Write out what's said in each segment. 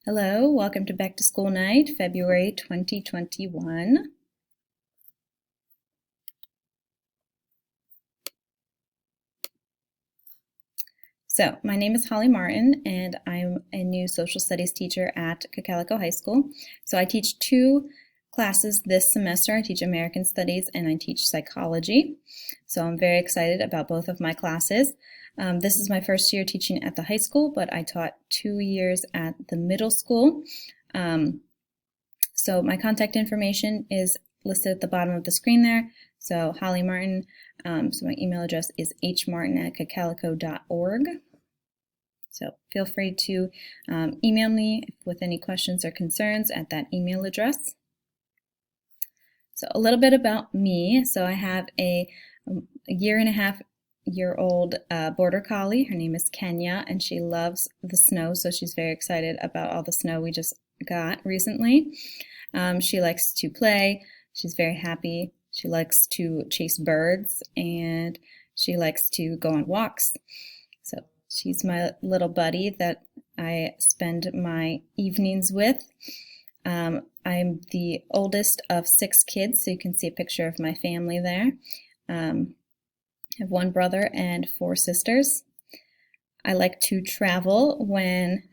Hello, welcome to Back to School Night, February 2021. So, my name is Holly Martin, and I'm a new social studies teacher at Cocalico High School. So, I teach two classes this semester. I teach American Studies and I teach psychology. So, I'm very excited about both of my classes. This is my first year teaching at the high school, but I taught 2 years at the middle school. So my contact information is listed at the bottom of the screen there. So Holly Martin, so my email address is hmartin@cocalico.org. So feel free to email me with any questions or concerns at that email address. So a little bit about me. So I have a 1.5-year-old border collie. Her name is Kenya, and she loves the snow, so she's very excited about all the snow we just got recently. She likes to play. She's very happy. She likes to chase birds, and she likes to go on walks. So she's my little buddy that I spend my evenings with. I'm the oldest of 6 kids, so you can see a picture of my family there. I have 1 brother and 4 sisters. I like to travel when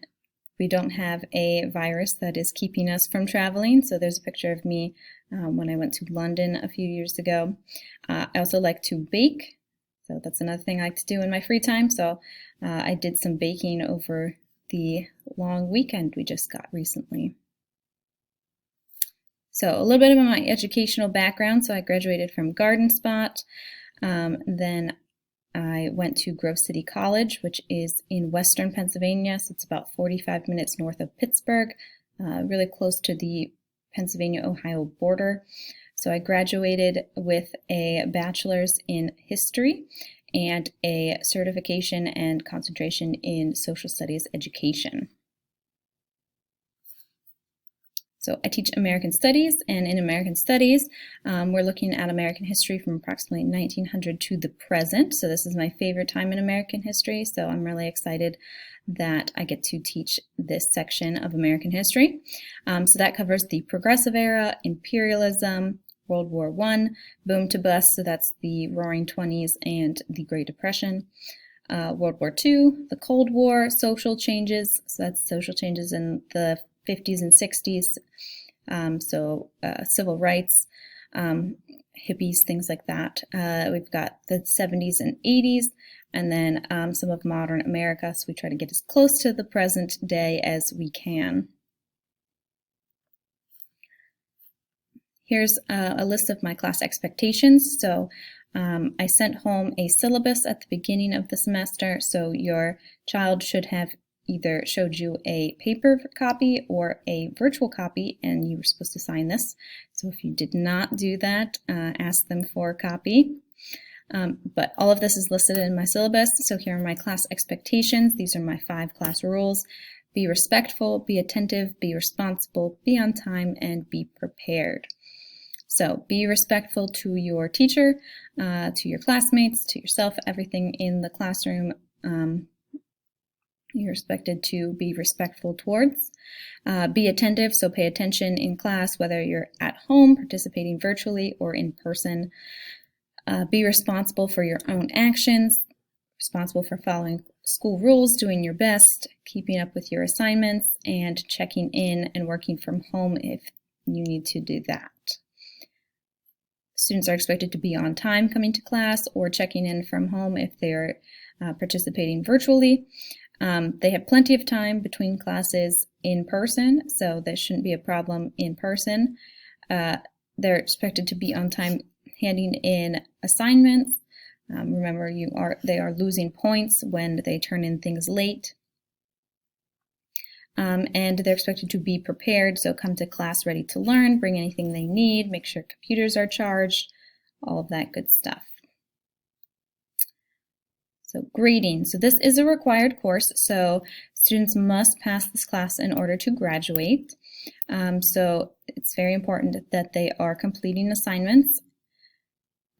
we don't have a virus that is keeping us from traveling. So there's a picture of me when I went to London a few years ago. I also like to bake. So that's another thing I like to do in my free time. So I did some baking over the long weekend we just got recently. So a little bit about my educational background. So I graduated from Garden Spot. Then I went to Grove City College, which is in western Pennsylvania, so it's about 45 minutes north of Pittsburgh, really close to the Pennsylvania-Ohio border. So I graduated with a bachelor's in history and a certification and concentration in social studies education. So I teach American Studies, and in American Studies, we're looking at American history from approximately 1900 to the present. So this is my favorite time in American history, so I'm really excited that I get to teach this section of American history. So that covers the Progressive Era, imperialism, World War I, boom to bust, so that's the Roaring Twenties and the Great Depression. World War II, the Cold War, social changes, so that's social changes in the 50s and 60s, civil rights, hippies, things like that. We've got the 70s and 80s, and then some of modern America, so we try to get as close to the present day as we can. Here's a list of my class expectations. So I sent home a syllabus at the beginning of the semester, so your child should have either showed you a paper copy or a virtual copy, and you were supposed to sign this. So if you did not do that, ask them for a copy. But all of this is listed in my syllabus. So here are my class expectations. These are my 5 class rules. Be respectful, be attentive, be responsible, be on time, and be prepared. So be respectful to your teacher, to your classmates, to yourself, everything in the classroom. You're expected to be respectful towards. Be attentive, so pay attention in class, whether you're at home, participating virtually, or in person. Be responsible for your own actions, responsible for following school rules, doing your best, keeping up with your assignments, and checking in and working from home if you need to do that. Students are expected to be on time coming to class or checking in from home if they're participating virtually. They have plenty of time between classes in person, so there shouldn't be a problem in person. They're expected to be on time handing in assignments. Remember, they are losing points when they turn in things late. And they're expected to be prepared, so come to class ready to learn, bring anything they need, make sure computers are charged, all of that good stuff. So grading. So this is a required course, so students must pass this class in order to graduate. So it's very important that they are completing assignments.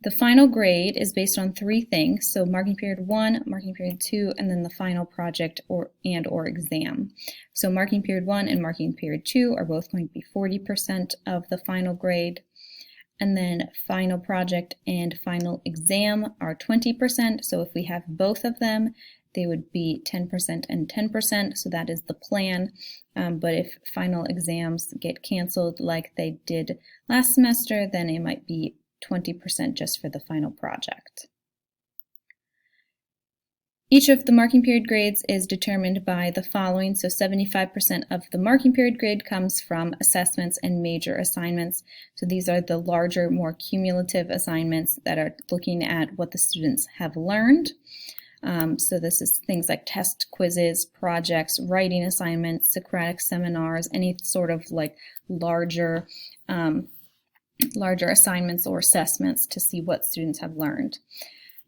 The final grade is based on 3 things, so marking period 1, marking period 2, and then the final project or exam. So marking period 1 and marking period 2 are both going to be 40% of the final grade, and then final project and final exam are 20%, so if we have both of them, they would be 10% and 10%, so that is the plan. But if final exams get canceled like they did last semester, then it might be 20% just for the final project. Each of the marking period grades is determined by the following. So 75% of the marking period grade comes from assessments and major assignments. So these are the larger, more cumulative assignments that are looking at what the students have learned. So this is things like test quizzes, projects, writing assignments, Socratic seminars, any sort of like larger assignments or assessments to see what students have learned.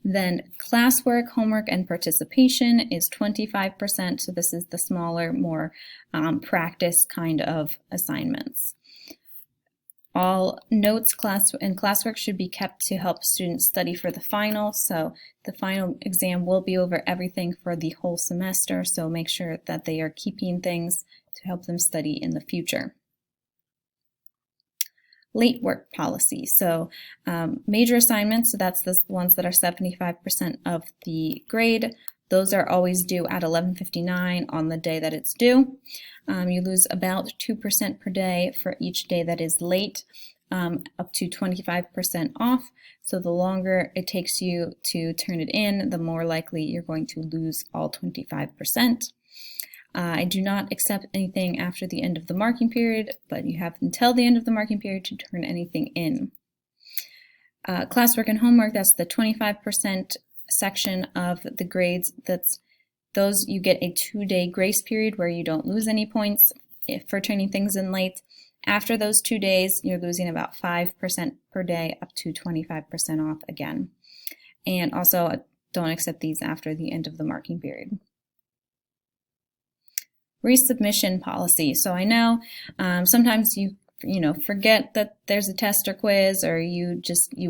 Then classwork, homework, and participation is 25%, so this is the smaller, more practice kind of assignments. All notes and classwork should be kept to help students study for the final, so the final exam will be over everything for the whole semester, so make sure that they are keeping things to help them study in the future. Late work policy. So major assignments, so that's the ones that are 75% of the grade. Those are always due at 11:59 on the day that it's due. You lose about 2% per day for each day that is late, up to 25% off. So the longer it takes you to turn it in, the more likely you're going to lose all 25%. I do not accept anything after the end of the marking period, but you have until the end of the marking period to turn anything in. Classwork and homework, that's the 25% section of the grades. Those you get a 2-day grace period where you don't lose any points for turning things in late. After those 2 days, you're losing about 5% per day, up to 25% off again. And also, don't accept these after the end of the marking period. Resubmission policy. So I know sometimes you forget that there's a test or quiz, or you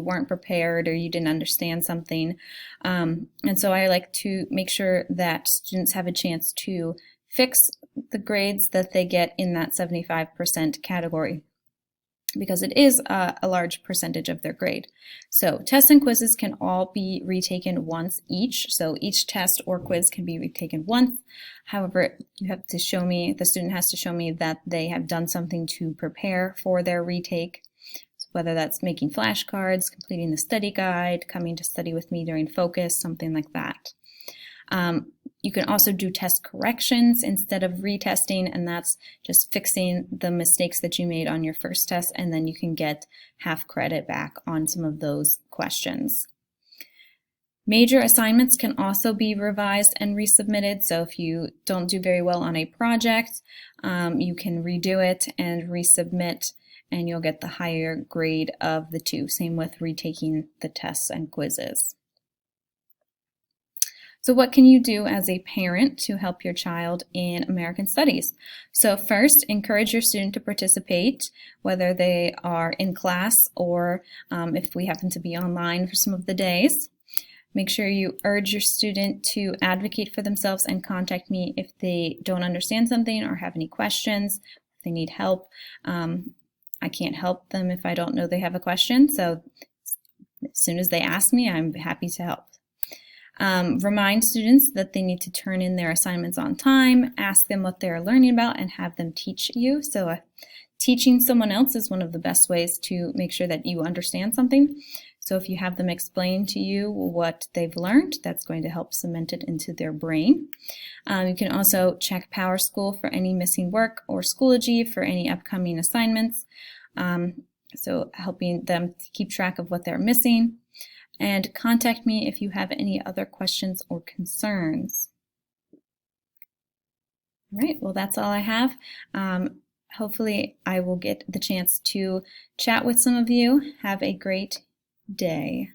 weren't prepared, or you didn't understand something. And so I like to make sure that students have a chance to fix the grades that they get in that 75% category, because it is a large percentage of their grade. So tests and quizzes can all be retaken once each. So each test or quiz can be retaken once. However, the student has to show me that they have done something to prepare for their retake. So whether that's making flashcards, completing the study guide, coming to study with me during focus, something like that. You can also do test corrections instead of retesting, and that's just fixing the mistakes that you made on your first test, and then you can get half credit back on some of those questions. Major assignments can also be revised and resubmitted, so if you don't do very well on a project, you can redo it and resubmit, and you'll get the higher grade of the two. Same with retaking the tests and quizzes. So what can you do as a parent to help your child in American Studies? So first, encourage your student to participate, whether they are in class or if we happen to be online for some of the days. Make sure you urge your student to advocate for themselves and contact me if they don't understand something or have any questions, if they need help. I can't help them if I don't know they have a question, so as soon as they ask me, I'm happy to help. Remind students that they need to turn in their assignments on time, ask them what they're learning about, and have them teach you. So teaching someone else is one of the best ways to make sure that you understand something. So if you have them explain to you what they've learned, that's going to help cement it into their brain. You can also check PowerSchool for any missing work or Schoology for any upcoming assignments. So helping them keep track of what they're missing. And contact me if you have any other questions or concerns. All right, well, that's all I have. Hopefully I will get the chance to chat with some of you. Have a great day.